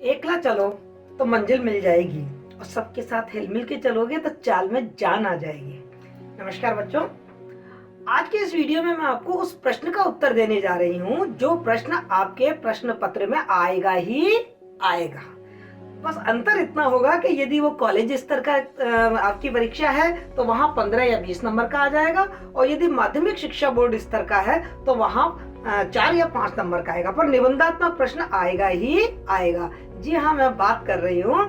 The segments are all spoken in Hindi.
एकला चलो तो मंजिल मिल जाएगी और सबके साथ हिल-मिल के चलोगे तो चाल में जान आ जाएगी। नमस्कार बच्चों, आज के इस वीडियो में मैं आपको उस प्रश्न का उत्तर देने जा रही हूँ जो प्रश्न आपके प्रश्न पत्र में आएगा ही आएगा। बस अंतर इतना होगा कि यदि वो कॉलेज स्तर का आपकी परीक्षा है तो वहाँ 15 या 20 नंबर का आ जाएगा, और यदि माध्यमिक शिक्षा बोर्ड स्तर का है तो वहाँ 4 या 5 नंबर का आएगा, पर निबंधात्मक प्रश्न आएगा ही आएगा। जी हाँ, मैं बात कर रही हूँ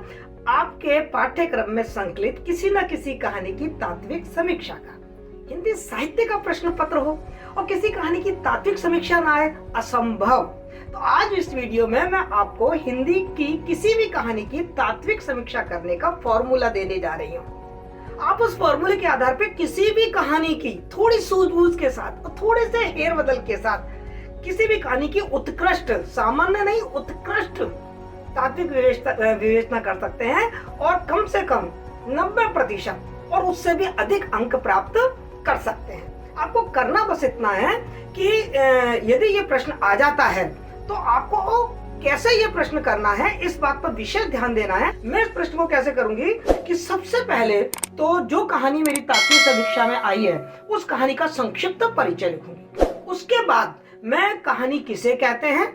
आपके पाठ्यक्रम में संकलित किसी न किसी कहानी की तात्विक समीक्षा का। हिंदी साहित्य का प्रश्न पत्र हो और किसी कहानी की तात्विक समीक्षा ना आए, असंभव। तो आज इस वीडियो में मैं आपको हिंदी की किसी भी कहानी की तात्विक समीक्षा करने का फॉर्मूला देने जा रही हूँ। आप उस फॉर्मूले के आधार पर किसी भी कहानी की थोड़ी सूझबूझ के साथ और थोड़े से हेरबदल के साथ किसी भी कहानी की उत्कृष्ट, सामान्य नहीं उत्कृष्ट तात्विक विवेचना कर सकते हैं और कम से कम 90% और उससे भी अधिक अंक प्राप्त कर सकते हैं। आपको करना बस इतना है कि यदि ये प्रश्न आ जाता है तो आपको कैसे ये प्रश्न करना है इस बात पर विशेष ध्यान देना है। मैं इस प्रश्न को कैसे करूंगी कि सबसे पहले तो जो कहानी मेरी तात्विक समीक्षा में आई है उस कहानी का संक्षिप्त परिचय लिखूंगी। उसके बाद मैं कहानी किसे कहते हैं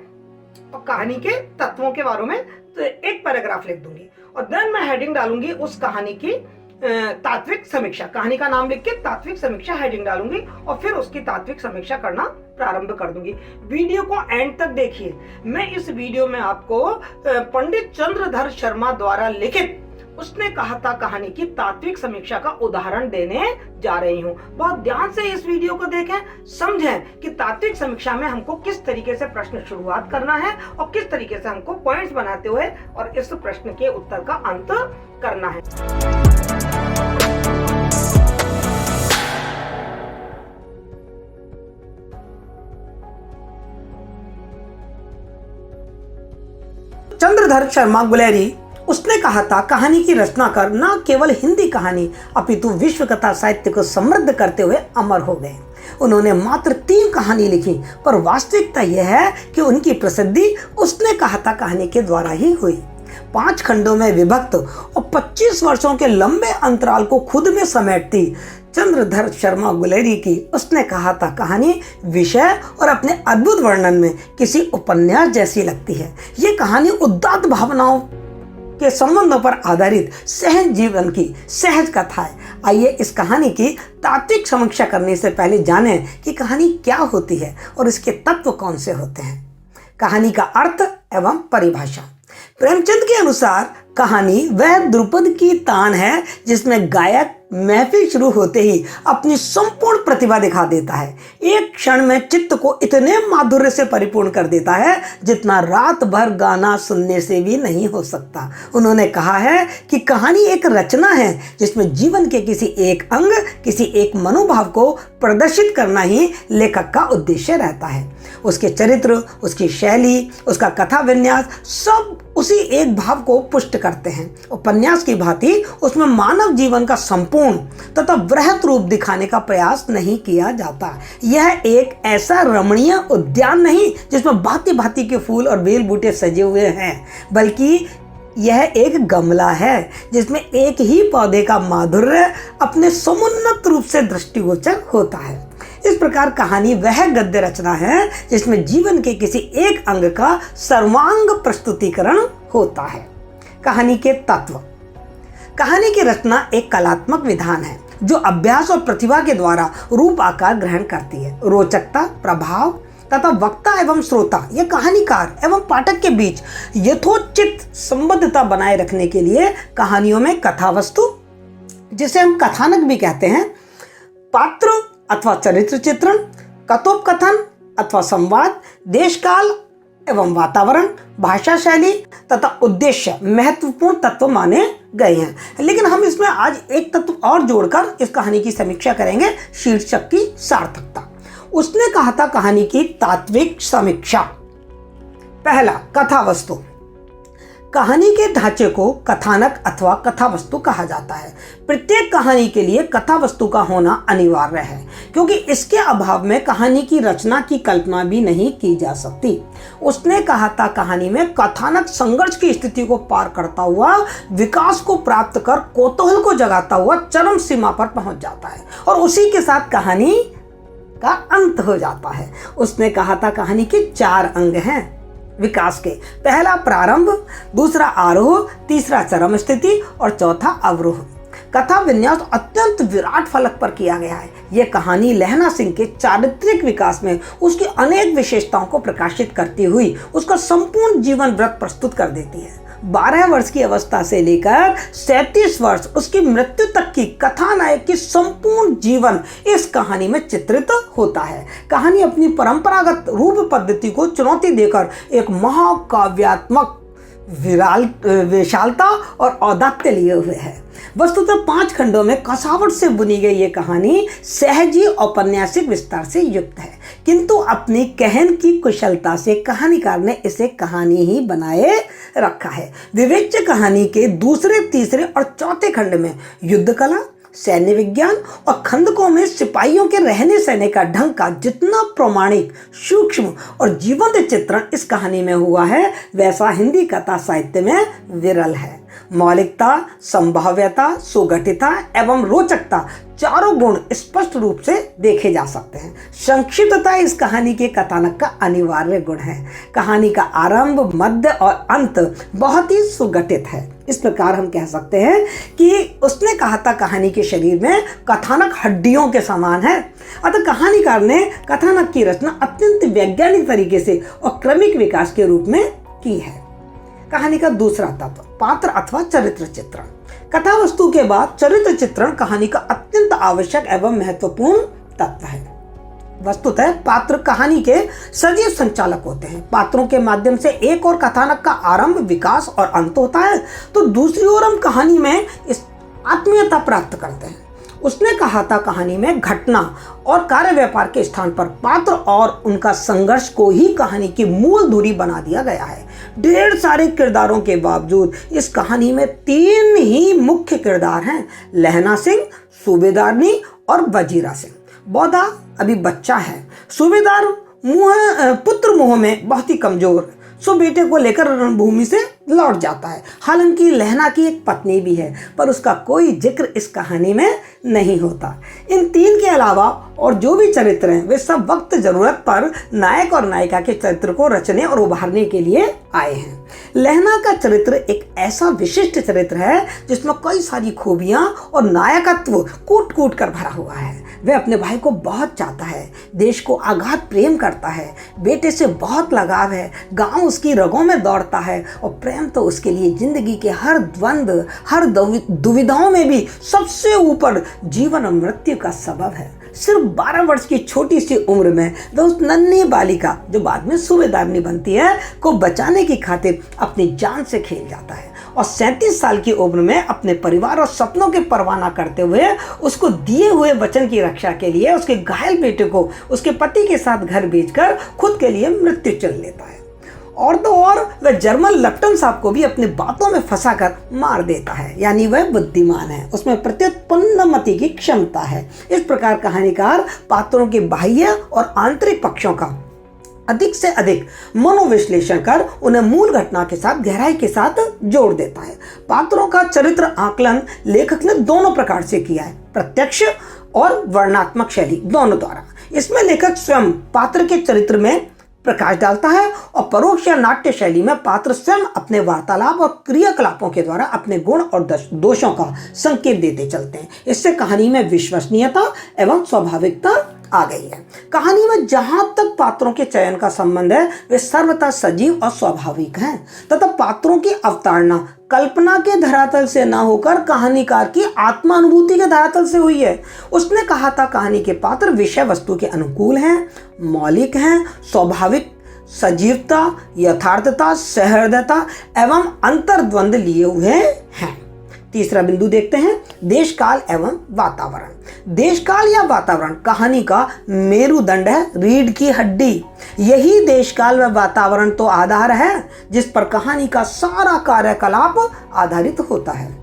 और कहानी के तत्वों के बारे में तो एक पैराग्राफ लिख दूंगी, और देन मैं हेडिंग डालूंगी उस कहानी की तात्विक समीक्षा। कहानी का नाम लिख के तात्विक समीक्षा हेडिंग डालूंगी और फिर उसकी तात्विक समीक्षा करना प्रारंभ कर दूंगी। वीडियो को एंड तक देखिए। मैं इस वीडियो में आपको पंडित चंद्रधर शर्मा द्वारा लिखित उसने कहा था कहानी की तात्विक समीक्षा का उदाहरण देने जा रही हूँ। बहुत ध्यान से इस वीडियो को देखें, समझें कि तात्विक समीक्षा में हमको किस तरीके से प्रश्न शुरुआत करना है और किस तरीके से हमको पॉइंट्स बनाते हुए और इस प्रश्न के उत्तर का अंत करना है। चंद्रधर शर्मा गुलेरी उसने कहा था कहानी की रचना कर न केवल हिंदी कहानी अपितु विश्व कथा साहित्य को समृद्ध करते हुए अमर हो गए। उन्होंने मात्र 3 कहानी लिखी, पर वास्तविकता यह है कि उनकी प्रसिद्धि उसने कहा था कहानी के द्वारा ही हुई। 5 खंडों में विभक्त और 25 वर्षों के लंबे अंतराल को खुद में समेटती चंद्रधर शर्मा गुलेरी की उसने कहा था कहानी विषय और अपने अद्भुत वर्णन में किसी उपन्यास जैसी लगती है। ये कहानी उदात्त भावनाओं के संबंधों पर आधारित सहज जीवन की सहज कथा है। आइए इस कहानी की तात्विक समीक्षा करने से पहले जानें कि कहानी क्या होती है और इसके तत्व कौन से होते हैं। कहानी का अर्थ एवं परिभाषा। प्रेमचंद के अनुसार कहानी वह द्रुपद की तान है जिसमें गायक महफिल शुरू होते ही अपनी संपूर्ण प्रतिभा दिखा देता है। एक क्षण में चित्त को इतने माधुर्य से परिपूर्ण कर देता है जितना रात भर गाना सुनने से भी नहीं हो सकता। उन्होंने कहा है कि कहानी एक रचना है जिसमें जीवन के किसी एक अंग, किसी एक मनोभाव को प्रदर्शित करना ही लेखक का उद्देश्य रहता है। उसके चरित्र, उसकी शैली, उसका कथा विन्यास सब उसी एक भाव को पुष्ट करते हैं। उपन्यास की भांति उसमें मानव जीवन का संपूर्ण तथा वृहत रूप दिखाने का प्रयास नहीं किया जाता। यह एक ऐसा रमणीय उद्यान नहीं जिसमें भांति भांति के फूल और बेल बूटे सजे हुए हैं, बल्कि यह एक गमला है जिसमें एक ही पौधे का माधुर्य अपने समुन्नत रूप से दृष्टिगोचर होता है। इस प्रकार कहानी वह गद्य रचना है जिसमें जीवन के किसी एक अंग का सर्वांग प्रस्तुतिकरण होता है। कहानी के तत्व। कहानी की रचना एक कलात्मक विधान है जो अभ्यास और प्रतिभा के द्वारा रूप आकार ग्रहण करती है। रोचकता, प्रभाव तथा वक्ता एवं श्रोता या कहानीकार एवं पाठक के बीच यथोचित संबद्धता बनाए रखने के लिए कहानियों में कथा वस्तु, जिसे हम कथानक भी कहते हैं, पात्र अथवा चरित्र चित्रण, कथोपकथन अथवा संवाद, देश काल एवं वातावरण, भाषा शैली तथा उद्देश्य महत्वपूर्ण तत्व माने गए हैं। लेकिन हम इसमें आज एक तत्व और जोड़कर इस कहानी की समीक्षा करेंगे, शीर्षक की सार्थकता। उसने कहा था कहानी की तात्विक समीक्षा। पहला, कथा वस्तु। कहानी के ढांचे को कथानक अथवा कथा वस्तु कहा जाता है। प्रत्येक कहानी के लिए कथा वस्तु का होना अनिवार्य है, क्योंकि इसके अभाव में कहानी की रचना की कल्पना भी नहीं की जा सकती। उसने कहा था कहानी में कथानक संघर्ष की स्थिति को पार करता हुआ विकास को प्राप्त कर कौतूहल को जगाता हुआ चरम सीमा पर पहुंच जाता है और उसी के साथ कहानी का अंत हो जाता है। उसने कहा था कहानी के 4 अंग हैं विकास के। पहला प्रारंभ, दूसरा आरोह, तीसरा चरम स्थिति और चौथा अवरोह। कथा विन्यास अत्यंत विराट फलक पर किया गया है। यह कहानी लहना सिंह के चारित्रिक विकास में उसकी अनेक विशेषताओं को प्रकाशित करती हुई उसका संपूर्ण जीवन वृत्त प्रस्तुत कर देती है। 12 वर्ष की अवस्था से लेकर 37 वर्ष उसकी मृत्यु तक की कथानायक की संपूर्ण जीवन इस कहानी में चित्रित होता है। कहानी अपनी परंपरागत रूप पद्धति को चुनौती देकर एक महाकाव्यात्मक विशालता और औदात्य लिए हुए है। वस्तुतः 5 खंडों में कसावट से बुनी गई ये कहानी सहजी औपन्यासिक विस्तार से युक्त है, किंतु अपनी कहन की कुशलता से कहानीकार ने इसे कहानी ही बनाए रखा है। विवेच्य कहानी के दूसरे, तीसरे और चौथे खंड में युद्ध कला, सैन्य विज्ञान और खंदकों में सिपाहियों के रहने सहने का ढंग का जितना प्रामाणिक, सूक्ष्म और जीवंत चित्रण इस कहानी में हुआ है, वैसा हिंदी कथा साहित्य में विरल है। मौलिकता, संभाव्यता, सुगठिता एवं रोचकता चारों गुण स्पष्ट रूप से देखे जा सकते हैं। संक्षिप्तता इस कहानी के कथानक का अनिवार्य गुण है। कहानी का आरंभ, मध्य और अंत बहुत ही सुगठित है। इस प्रकार हम कह सकते हैं कि उसने कहा था कहानी के शरीर में कथानक हड्डियों के समान है। अतः कहानीकार ने कथानक की रचना अत्यंत वैज्ञानिक तरीके से और क्रमिक विकास के रूप में की है। कहानी का दूसरा तत्व, पात्र अथवा चरित्र चित्रण। कथा वस्तु के बाद चरित्र चित्रण कहानी का अत्यंत आवश्यक एवं महत्वपूर्ण तत्व है। वस्तुतः पात्र कहानी के सजीव संचालक होते हैं। पात्रों के माध्यम से एक और कथानक का आरंभ, विकास और अंत होता है, तो दूसरी ओर हम कहानी में इस आत्मीयता प्राप्त करते हैं। उसने कहा था कहानी में घटना और कार्य व्यापार के स्थान पर पात्र और उनका संघर्ष को ही कहानी की मूल धुरी बना दिया गया है। ढेर सारे किरदारों के बावजूद इस कहानी में 3 ही मुख्य किरदार हैं, लहना सिंह, सूबेदारनी और वजीरा सिंह। बौदा अभी बच्चा है। सूबेदार पुत्र मोह में बहुत ही कमजोर, सो बेटे को लेकर रणभूमि से लौट जाता है। हालांकि लहना की एक पत्नी भी है, पर उसका कोई जिक्र इस कहानी में नहीं होता। इन 3 के अलावा और जो भी चरित्र हैं वे सब वक्त जरूरत पर नायक और नायिका के चरित्र को रचने और उभारने के लिए आए हैं। लहना का चरित्र एक ऐसा विशिष्ट चरित्र है जिसमें कई सारी खूबियां और नायकत्व कूट कूट कर भरा हुआ है। वह अपने भाई को बहुत चाहता है, देश को अगाध प्रेम करता है, बेटे से बहुत लगाव है, गांव उसकी रगों में दौड़ता है और प्रेम तो उसके लिए जिंदगी के हर द्वंद्व, हर दुविधाओं में भी सबसे ऊपर जीवन और मृत्यु का सबब है। सिर्फ 12 वर्ष की छोटी सी उम्र में वह उस नन्ही बालिका, जो बाद में सूबेदारनी बनती है, को बचाने की खातिर अपनी जान से खेल जाता है और 37 साल की उम्र में अपने परिवार और सपनों के परवाना करते हुए उसको दिए हुए वचन की रक्षा के लिए उसके घायल बेटे को उसके पति के साथ घर भेजकर खुद के लिए मृत्यु चुन लेता है। और तो और वह जर्मन लेफ्टिनेंट साहब को भी अपनी बातों में फंसाकर मार देता है, यानी वह बुद्धिमान है, उसमें प्रत्युत्पन्नमति की क्षमता है। इस प्रकार कहानीकार पात्रों के बाह्य और आंतरिक पक्षों का अधिक से अधिक मनोविश्लेषण कर उन्हें मूल घटना के साथ गहराई के साथ जोड़ देता है। पात्रों का चरित्र आकलन लेखक ने दोनों प्रकार से किया है, प्रत्यक्ष और वर्णनात्मक शैली दोनों द्वारा। इसमें लेखक स्वयं पात्र के चरित्र में प्रकाश डालता है और परोक्ष या नाट्य शैली में पात्र स्वयं अपने वार्तालाप और क्रियाकलापों के द्वारा अपने गुण और दोषों का संकेत देते चलते हैं। इससे कहानी में विश्वसनीयता एवं स्वाभाविकता आ गई है। कहानी में जहां तक पात्रों के चयन का संबंध है वे सर्वथा सजीव और स्वाभाविक हैं तथा पात्रों की अवतारणा कल्पना के धरातल से न होकर कहानीकार की आत्मानुभूति के धरातल से हुई है। उसने कहा था कहानी के पात्र विषय वस्तु के अनुकूल हैं, मौलिक हैं, स्वाभाविक, सजीवता, यथार्थता, सहृदयता एवं अंतर्द्वंद लिए हुए हैं। तीसरा बिंदु देखते हैं, देश काल एवं वातावरण। देश काल या वातावरण कहानी का मेरुदंड है, रीढ़ की हड्डी। यही देश काल व वातावरण तो आधार है जिस पर कहानी का सारा कार्यकलाप आधारित होता है।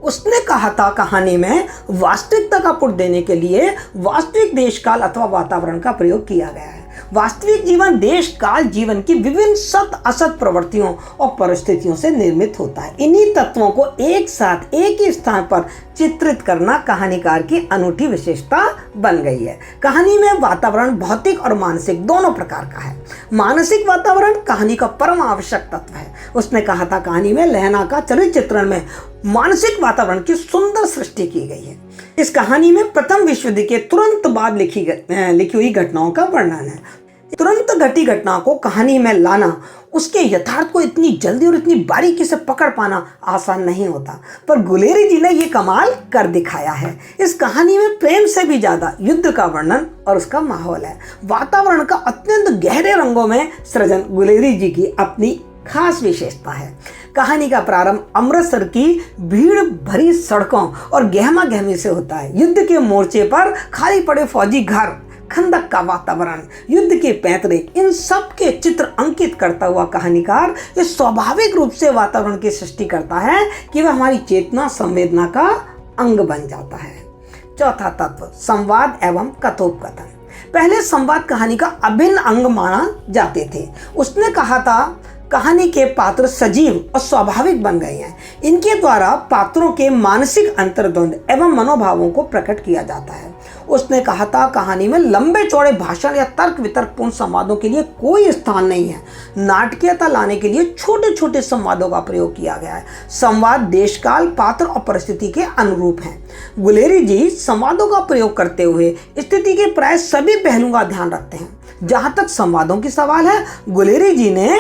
उसने कहा था कहानी में वास्तविकता का पुट देने के लिए वास्तविक देश काल अथवा वातावरण का प्रयोग किया गया है। वास्तविक जीवन देश काल जीवन की विभिन्न सत असत प्रवृत्तियों और परिस्थितियों से निर्मित होता है। इन्हीं तत्वों को एक साथ एक ही स्थान पर चित्रित करना कहानीकार की अनूठी विशेषता बन गई है। कहानी में वातावरण भौतिक और मानसिक दोनों प्रकार का है। मानसिक वातावरण कहानी का परम आवश्यक तत्व है। उसने कहा था कहानी में लहना का चरित्र चित्रण में मानसिक वातावरण की सुंदर सृष्टि की गई है। इस कहानी में प्रथम विश्व युद्ध के तुरंत बाद लिखी हुई घटनाओं का वर्णन है। तुरंत घटी घटना को कहानी में लाना, उसके यथार्थ को इतनी जल्दी और इतनी बारीकी से पकड़ पाना आसान नहीं होता, पर गुलेरी जी ने ये कमाल कर दिखाया है। इस कहानी में प्रेम से भी ज्यादा युद्ध का वर्णन और उसका माहौल है। वातावरण का अत्यंत गहरे रंगों में सृजन गुलेरी जी की अपनी खास विशेषता है। कहानी का प्रारंभ अमृतसर की भीड़ भरी सड़कों और गहमा गहमी से होता है। युद्ध के मोर्चे पर खाली पड़े फौजी घर, खंदक का वातावरण, युद्ध के पैतरे, इन सब के चित्र अंकित करता हुआ कहानीकार इस स्वाभाविक रूप से वातावरण की सृष्टि करता है कि वह हमारी चेतना संवेदना का अंग बन जाता है। चौथा तत्व, संवाद एवं कथोपकथन। पहले संवाद कहानी का अभिन्न अंग माना जाते थे। उसने कहा था कहानी के पात्र सजीव और स्वाभाविक बन गए हैं। इनके द्वारा पात्रों के मानसिक अंतर्द्वंद एवं मनोभावों को प्रकट किया जाता है। उसने कहा था कहानी में लंबे चौड़े भाषण या तर्क वितर्कपूर्ण संवादों के लिए कोई स्थान नहीं है। नाटकीयता लाने के लिए छोटे छोटे संवादों का प्रयोग किया गया है। संवाद देशकाल, पात्र और परिस्थिति के अनुरूप हैं। गुलेरी जी संवादों का प्रयोग करते हुए स्थिति के प्राय सभी पहलुओं का ध्यान रखते हैं। जहां तक संवादों की सवाल है, गुलेरी जी ने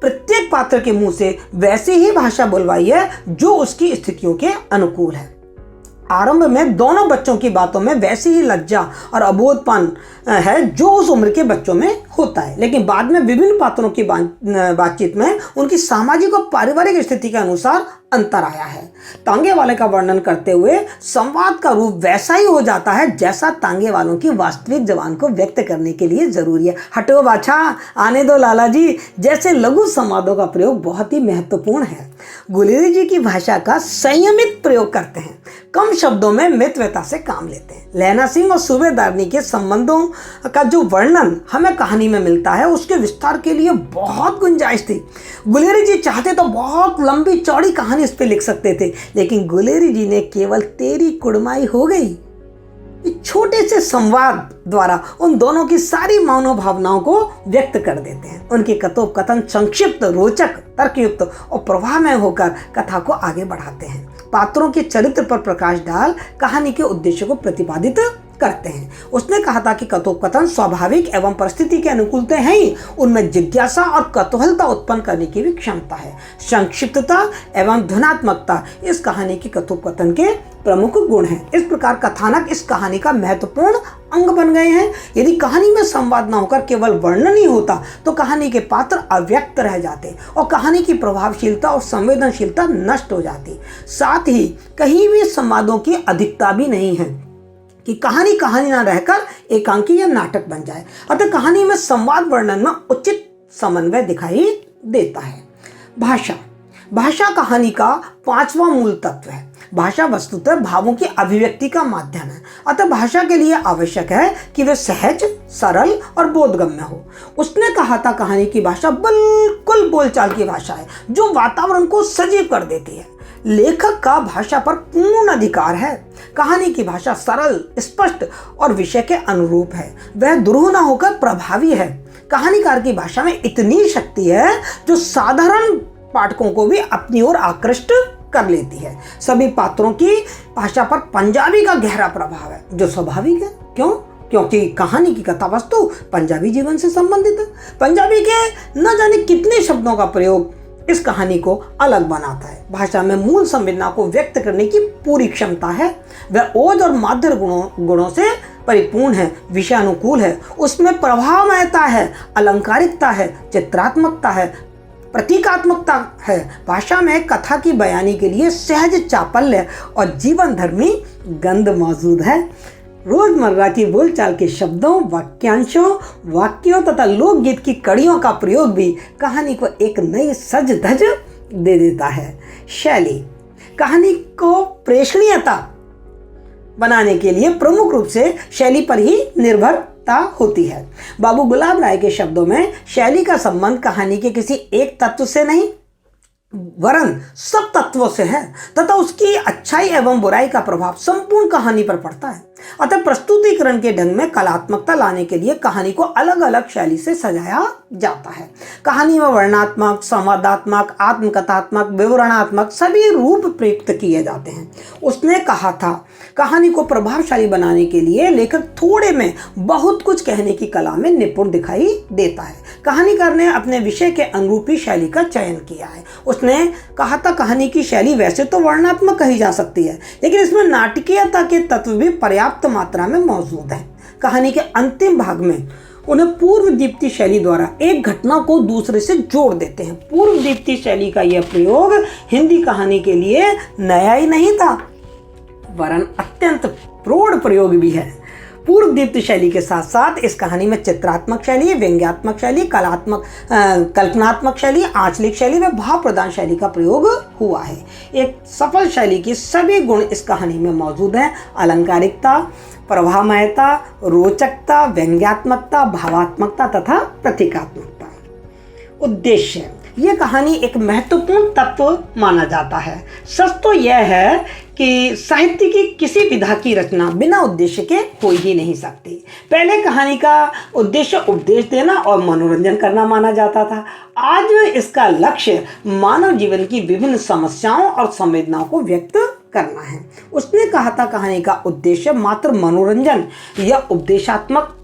प्रत्येक पात्र के मुंह से वैसी ही भाषा बुलवाई है जो उसकी स्थितियों के अनुकूल है। आरंभ में दोनों बच्चों की बातों में वैसी ही लज्जा और अबोधपन है जो उस उम्र के बच्चों में होता है, लेकिन बाद में विभिन्न पात्रों की बातचीत में उनकी सामाजिक और पारिवारिक स्थिति के अनुसार अंतर आया है। तांगे वाले का वर्णन करते हुए संवाद का रूप वैसा ही हो जाता है जैसा तांगे वालों की वास्तविक जबान को व्यक्त करने के लिए जरूरी है। हटो बाछा, आने दो लाला जी जैसे लघु संवादों का प्रयोग बहुत ही महत्वपूर्ण है। गुलेरी जी की भाषा का संयमित प्रयोग करते हैं, कम शब्दों में मितव्यता से काम लेते हैं। लहना सिंह और सूबेदारनी के संबंधों का जो वर्णन हमें कहानी में मिलता है उसके विस्तार के लिए बहुत गुंजाइश थी। गुलेरी जी चाहते तो बहुत लंबी चौड़ी कहानी इस पे लिख सकते थे, लेकिन गुलेरी जी ने केवल तेरी कुड़माई हो गई छोटे से संवाद द्वारा उन दोनों की सारी मनोभावनाओं को व्यक्त कर देते हैं। उनके कथोपकथन संक्षिप्त, रोचक, तर्कयुक्त और प्रभावमय होकर कथा को आगे बढ़ाते हैं। पात्रों के चरित्र पर प्रकाश डाल कहानी के उद्देश्य को प्रतिपादित करते हैं। उसने कहा था कि कथोपकथन स्वाभाविक एवं परिस्थिति के अनुकूल तो है ही, उनमें जिज्ञासा और कौतूहलता उत्पन्न करने की भी क्षमता है। संक्षिप्तता एवं ध्वनात्मकता इस कहानी के कथोपकथन के प्रमुख गुण हैं। इस प्रकार कथानक इस कहानी का महत्वपूर्ण अंग बन गए हैं। यदि कहानी में संवाद न होकर केवल वर्णन ही होता तो कहानी के पात्र अव्यक्त रह जाते और कहानी की प्रभावशीलता और संवेदनशीलता नष्ट हो जाती। साथ ही कहीं भी संवादों की अधिकता भी नहीं है कि कहानी ना रहकर एकांकी या नाटक बन जाए। अतः कहानी में संवाद वर्णन में उचित समन्वय दिखाई देता है। भाषा कहानी का पांचवा मूल तत्व है। भाषा वस्तुतः भावों की अभिव्यक्ति का माध्यम है। अतः भाषा के लिए आवश्यक है कि वे सहज, सरल और बोधगम्य हो। उसने कहा था कहानी की भाषा बिल्कुल बोलचाल की भाषा है जो वातावरण को सजीव कर देती है। लेखक का भाषा पर पूर्ण अधिकार है। कहानी की भाषा सरल, स्पष्ट और विषय के अनुरूप है। वह दुरूह न होकर प्रभावी है। कहानीकार की भाषा में इतनी शक्ति है जो साधारण पाठकों को भी अपनी ओर आकृष्ट कर लेती है। सभी पात्रों की भाषा पर पंजाबी का गहरा प्रभाव है जो स्वाभाविक है। क्यों? क्योंकि कहानी की कथा वस्तु पंजाबी जीवन से संबंधित है। पंजाबी के न जाने कितने शब्दों का प्रयोग इस कहानी को अलग बनाता है। भाषा में मूल संवेदना को व्यक्त करने की पूरी क्षमता है। वह ओज और माधुर्य गुणों से परिपूर्ण है, विषयानुकूल है। उसमें प्रभावमयता है, अलंकारिकता है, चित्रात्मकता है, प्रतीकात्मकता है। भाषा में कथा की बयानी के लिए सहज चापल्य और जीवन धर्मी गंध मौजूद है। रोजमर्रा की बोलचाल के शब्दों, वाक्यांशों, वाक्यों तथा लोकगीत की कड़ियों का प्रयोग भी कहानी को एक नई सज धज दे देता है। शैली कहानी को प्रेषणीयता बनाने के लिए प्रमुख रूप से शैली पर ही निर्भरता होती है। बाबू गुलाब राय के शब्दों में शैली का संबंध कहानी के किसी एक तत्व से नहीं वरन सब तत्वों से है तथा उसकी अच्छाई एवं बुराई का प्रभाव संपूर्ण कहानी पर पड़ता है। अतः प्रस्तुतिकरण के ढंग में कलात्मकता लाने के लिए कहानी को अलग अलग शैली से सजाया जाता है। कहानी में वर्णनात्मक, संवादात्मक, आत्मकथात्मक, विवरणात्मक सभी रूप प्रयुक्त किए जाते हैं। उसने कहा था कहानी को प्रभावशाली बनाने के लिए लेखक थोड़े में बहुत कुछ कहने की कला में निपुण दिखाई देता है। कहानीकार ने अपने विषय के अनुरूपी शैली का चयन किया है। उसने कहा था कहानी की शैली वैसे तो वर्णनात्मक कही जा सकती है, लेकिन इसमें नाटकीयता के तत्व भी पर्याप्त मात्रा में मौजूद है। कहानी के अंतिम भाग में उन्हें पूर्व दीप्ति शैली द्वारा एक घटना को दूसरे से जोड़ देते हैं। पूर्व दीप्ति शैली का यह प्रयोग हिंदी कहानी के लिए नया ही नहीं था वरन अत्यंत प्रौढ़ प्रयोग भी है। पूर्व दीप्ति शैली के साथ साथ इस कहानी में चित्रात्मक शैली, व्यंग्यात्मक शैली, कल्पनात्मक शैली, आंचलिक शैली व भाव प्रदान शैली का प्रयोग हुआ है। एक सफल शैली की सभी गुण इस कहानी में मौजूद हैं। अलंकारिकता, प्रभावमयता, रोचकता, व्यंग्यात्मकता, भावात्मकता तथा प्रतीकात्मकता। उद्देश्य ये कहानी एक महत्वपूर्ण तत्व माना जाता है। सच तो यह है कि साहित्य की किसी विधा की रचना बिना उद्देश्य के हो ही नहीं सकती। पहले कहानी का उद्देश्य उपदेश देना और मनोरंजन करना माना जाता था। आज इसका लक्ष्य मानव जीवन की विभिन्न समस्याओं और संवेदनाओं को व्यक्त करना है। उसने कहा था कहानी का उद्देश्य मात्र मनोरंजन या उपदेशात्मक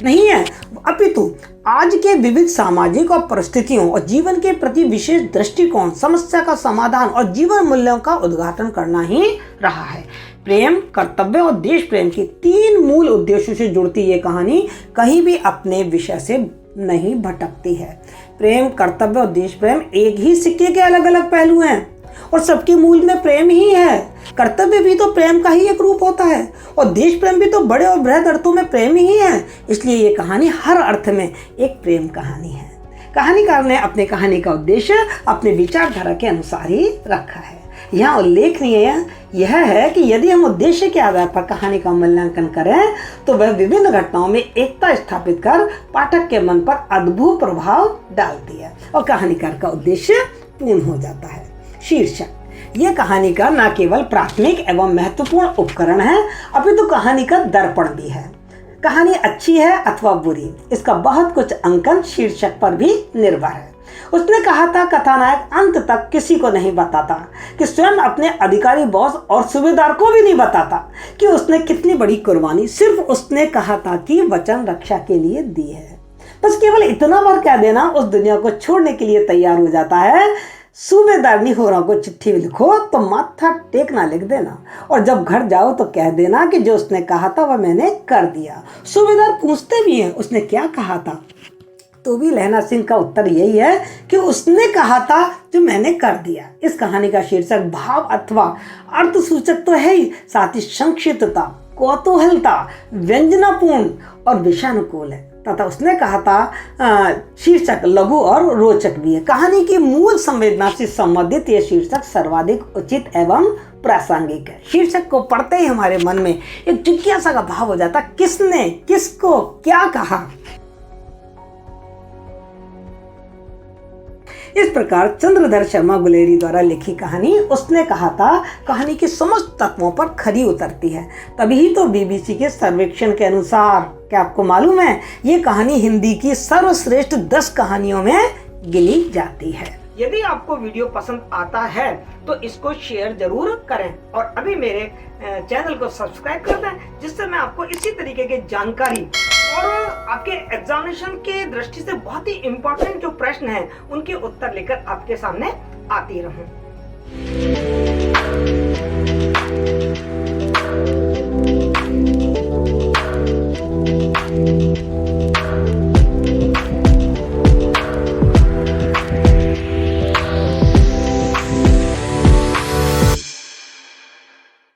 नहीं है, अपितु आज के विविध सामाजिक और परिस्थितियों और जीवन के प्रति विशेष दृष्टिकोण, समस्या का समाधान और जीवन मूल्यों का उद्घाटन करना ही रहा है। प्रेम, कर्तव्य और देश प्रेम के तीन मूल उद्देश्यों से जुड़ती ये कहानी कहीं भी अपने विषय से नहीं भटकती है। प्रेम, कर्तव्य और देश प्रेम एक ही सिक्के के अलग अलग पहलू हैं और सबके मूल में प्रेम ही है। कर्तव्य भी तो प्रेम का ही एक रूप होता है और देश प्रेम भी तो बड़े और बृहद अर्थों में प्रेम ही है। इसलिए ये कहानी हर अर्थ में एक प्रेम कहानी है। कहानीकार ने अपने कहानी का उद्देश्य अपने विचारधारा के अनुसार ही रखा है। यहाँ उल्लेखनीय यह है कि यदि हम उद्देश्य के आधार पर कहानी का मूल्यांकन करें तो वह विभिन्न घटनाओं में एकता स्थापित कर पाठक के मन पर अद्भुत प्रभाव डालती है और कहानीकार का उद्देश्य पूर्ण हो जाता है। शीर्षक यह कहानी का न केवल प्राथमिक एवं महत्वपूर्ण उपकरण है, अपितु कहानी का दर्पण भी है। कहानी अच्छी है अथवा बुरी, इसका बहुत कुछ अंकन शीर्षक पर भी निर्भर है। उसने कहा था कथानायक अंत तक किसी को नहीं बताता कि स्वयं अपने अधिकारी बॉस और सूबेदार को भी नहीं बताता कि उसने कितनी बड़ी कुर्बानी सिर्फ उसने कहा था कि वचन रक्षा के लिए दी है। बस केवल इतना बार कह देना उस दुनिया को छोड़ने के लिए तैयार हो जाता है। सूबेदारनी होरा को चिट्ठी लिखो तो माथा टेकना लिख देना और जब घर जाओ तो कह देना कि जो उसने कहा था वह मैंने कर दिया। सूबेदार पूछते भी हैं उसने क्या कहा था, तो भी लहना सिंह का उत्तर यही है कि उसने कहा था जो मैंने कर दिया। इस कहानी का शीर्षक भाव अथवा अर्थ सूचक तो है ही, साथ ही संक्षिप्तता, कौतूहलता, व्यंजनापूर्ण और विषयानुकूल है तथा उसने कहा था शीर्षक लघु और रोचक भी है। कहानी की मूल संवेदना से संबंधित यह शीर्षक सर्वाधिक उचित एवं प्रासंगिक है। शीर्षक को पढ़ते ही हमारे मन में एक जिज्ञासा का भाव हो जाता, किसने किसको क्या कहा। इस प्रकार चंद्रधर शर्मा गुलेरी द्वारा लिखी कहानी उसने कहा था कहानी के समस्त तत्वों पर खरी उतरती है। तभी तो बीबीसी के सर्वेक्षण के अनुसार, क्या आपको मालूम है, ये कहानी हिंदी की सर्वश्रेष्ठ 10 कहानियों में गिनी जाती है। यदि आपको वीडियो पसंद आता है तो इसको शेयर जरूर करें और अभी मेरे चैनल को सब्सक्राइब कर दें, जिससे मैं आपको इसी तरीके की जानकारी और आपके एग्जामिनेशन के दृष्टि से बहुत ही इम्पोर्टेंट जो प्रश्न हैं उनके उत्तर लेकर आपके सामने आती रहूं।